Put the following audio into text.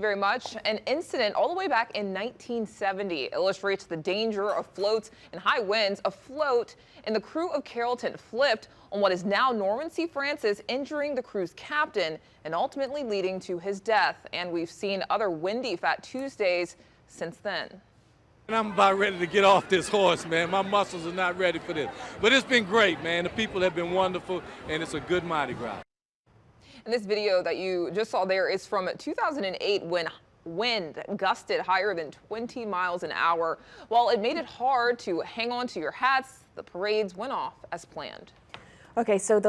Very much. An incident all the way back in 1970 illustrates the danger of floats and high winds. A float and the crew of Carrollton flipped on what is now Norman C. Francis, injuring the crew's captain and ultimately leading to his death. And we've seen other windy Fat Tuesdays since then. And I'm about ready to get off this horse, man. My muscles are not ready for this. But it's been great, man. The people have been wonderful, and it's a good Mardi Gras. And this video that you just saw there is from 2008 when wind gusted higher than 20 miles an hour. While it made it hard to hang on to your hats, the parades went off as planned. Okay, so the